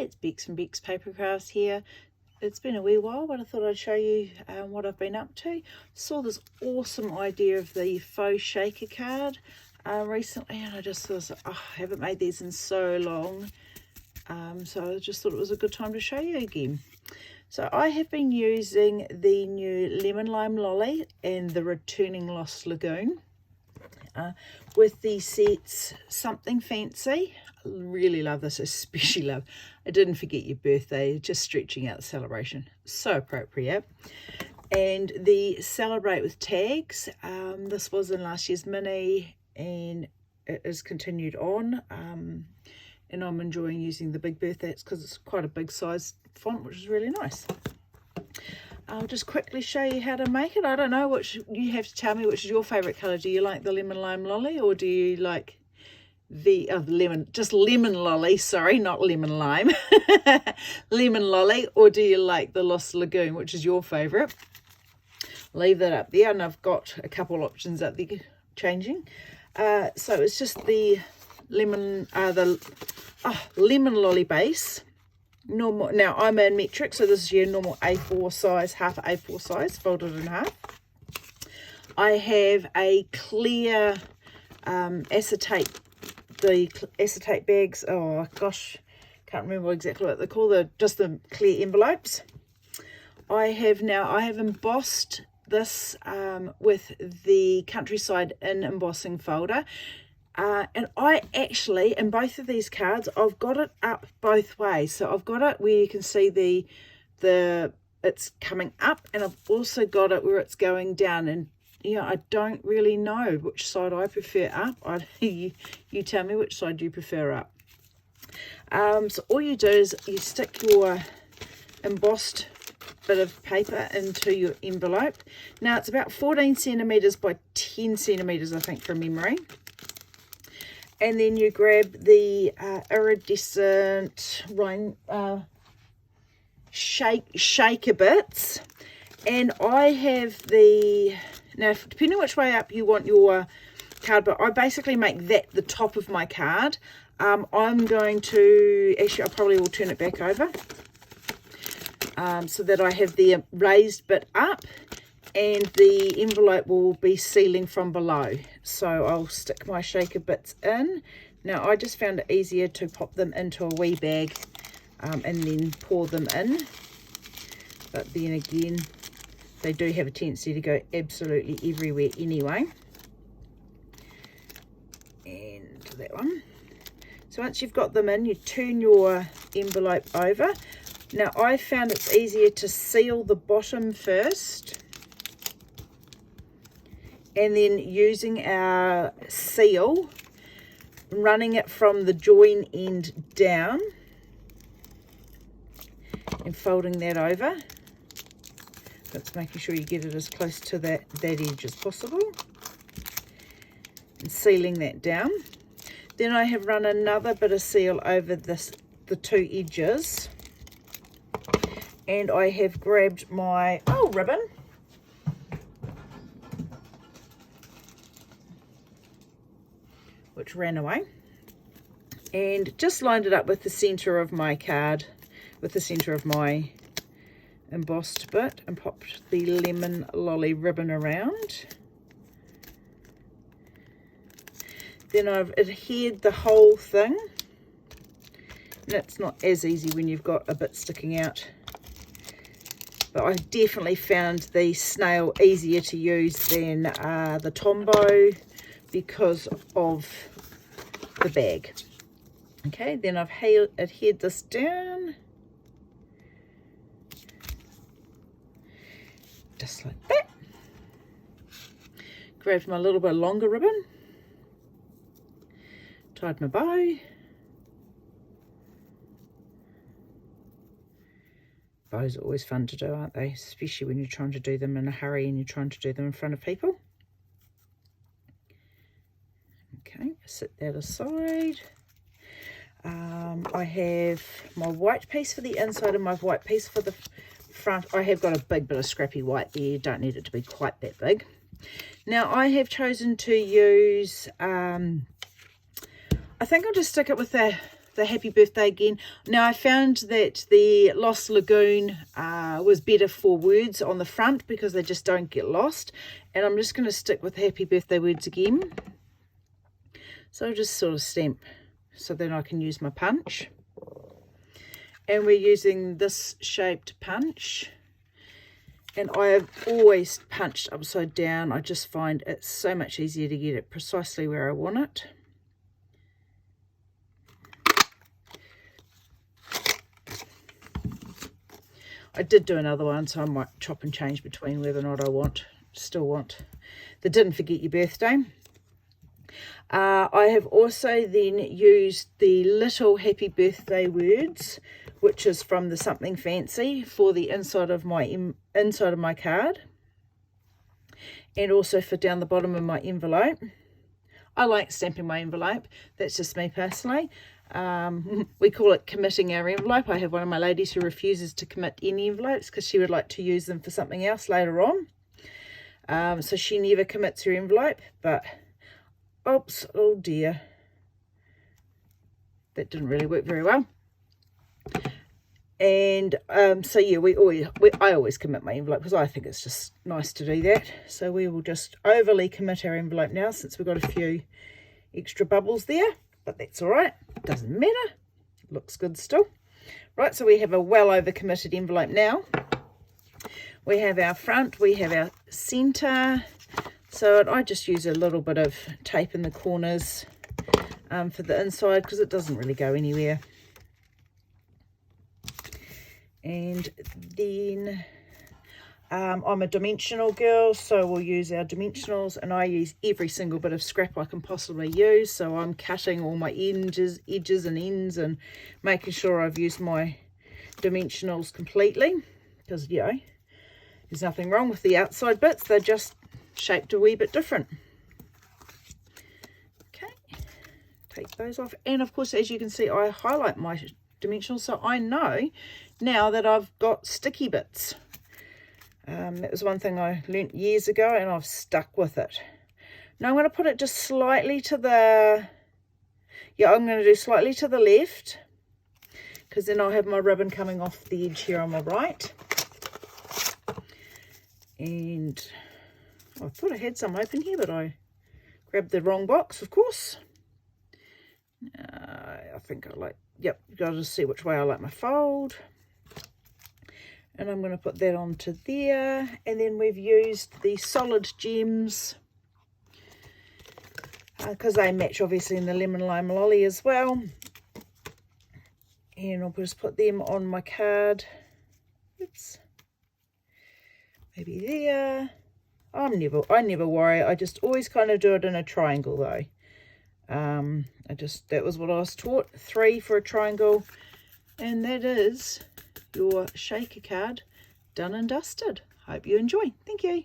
it's Bex from Bex Paper Crafts here. It's been a wee while, but I thought I'd show you what I've been up to. Saw this awesome idea of the Faux shaker card recently, and I just thought, oh, I haven't made these in so long. So I just thought it was a good time to show you again. So I have been using the new Lemon Lime Lolly and the Returning Lost Lagoon with the sets Something Fancy. I really love this, especially love I Didn't Forget Your Birthday, just stretching out the celebration. So appropriate. And the Celebrate with Tags. This was in last year's mini and it is continued on. And I'm enjoying using the big birthdays because it's quite a big size font, which is really nice. I'll just quickly show you how to make it. I don't know, which you have to tell me which is your favourite colour. Do you like the Lemon Lime Lolly, or do you like the lemon lolly, sorry, not lemon lime. Lemon Lolly, or do you like the Lost Lagoon, which is your favourite? Leave that up there, and I've got a couple options up there changing. So it's just the lemon lolly base. Normal. Now I'm in metric, so this is your normal A4 size, half A4 size, folded in half. I have a clear acetate, the acetate bags. Oh gosh, can't remember exactly what they're called. Just the clear envelopes. I have embossed this with the Countryside Inn embossing folder. And I actually, in both of these cards, I've got it up both ways. So I've got it where you can see it's coming up, and I've also got it where it's going down. And I don't really know which side I prefer up. You tell me which side you prefer up. So all you do is you stick your embossed bit of paper into your envelope. Now it's about 14 centimeters by 10 centimeters, I think, from memory. And then you grab the iridescent shaker bits. And I have now depending which way up you want your card, but I basically make that the top of my card. I'm going to, actually I probably will turn it back over so that I have the raised bit up, and the envelope will be sealing from below. So I'll stick my shaker bits in. Now I just found it easier to pop them into a wee bag and then pour them in. But then again, they do have a tendency to go absolutely everywhere anyway. And that one. So once you've got them in, you turn your envelope over. Now I found it's easier to seal the bottom first, and then using our seal, running it from the join end down and folding that over. That's making sure you get it as close to that edge as possible, and sealing that down. Then I have run another bit of seal over the two edges, and I have grabbed my ribbon, which ran away, and just lined it up with the center of my card, with the center of my embossed bit, and popped the Lemon Lolly ribbon around. Then I've adhered the whole thing, and it's not as easy when you've got a bit sticking out, but I definitely found the snail easier to use than the Tombow because of the bag. Okay, then I've adhered this down just like that. Grabbed my little bit longer ribbon, tied my bow. Bows are always fun to do, aren't they? Especially when you're trying to do them in a hurry and you're trying to do them in front of people. Okay, set that aside. I have my white piece for the inside and my white piece for the front. I have got a big bit of scrappy white there. You don't need it to be quite that big. Now I have chosen to use, I think I'll just stick it with the happy birthday again. Now I found that the Lost Lagoon was better for words on the front because they just don't get lost. And I'm just going to stick with happy birthday words again. So I'll just sort of stamp so then I can use my punch. And we're using this shaped punch. And I have always punched upside down. I just find it's so much easier to get it precisely where I want it. I did do another one, so I might chop and change between whether or not I still want the Didn't Forget Your Birthday. I have also then used the little happy birthday words, which is from the Something Fancy, for the inside of my card, and also for down the bottom of my envelope. I like stamping my envelope. That's just me personally. We call it committing our envelope. I have one of my ladies who refuses to commit any envelopes because she would like to use them for something else later on. So she never commits her envelope, but oops, oh dear, that didn't really work very well. And so yeah, I always commit my envelope because I think it's just nice to do that. So we will just overly commit our envelope now since we've got a few extra bubbles there. But that's all right, doesn't matter, it looks good still. Right, so we have a well over committed envelope now. We have our front, we have our center. So I just use a little bit of tape in the corners for the inside because it doesn't really go anywhere. And then I'm a dimensional girl, so we'll use our dimensionals, and I use every single bit of scrap I can possibly use. So I'm cutting all my edges and ends and making sure I've used my dimensionals completely, because, you know, there's nothing wrong with the outside bits, they're just shaped a wee bit different. Okay, take those off, and of course, as you can see, I highlight my dimensionals so I know now that I've got sticky bits. That was one thing I learnt years ago and I've stuck with it. Now I'm going to put it just slightly to the, I'm going to do slightly to the left, because then I'll have my ribbon coming off the edge here on my right. And I thought I had some open here, but I grabbed the wrong box, of course. I think I like, yep, you've got to see which way I like my fold. And I'm going to put that onto there. And then we've used the solid gems because they match obviously in the lemon lime lolly as well. And I'll just put them on my card. Oops. Maybe there. I never worry. I just always kind of do it in a triangle though. That was what I was taught. 3 for a triangle. And that is your shaker card done and dusted. Hope you enjoy. Thank you.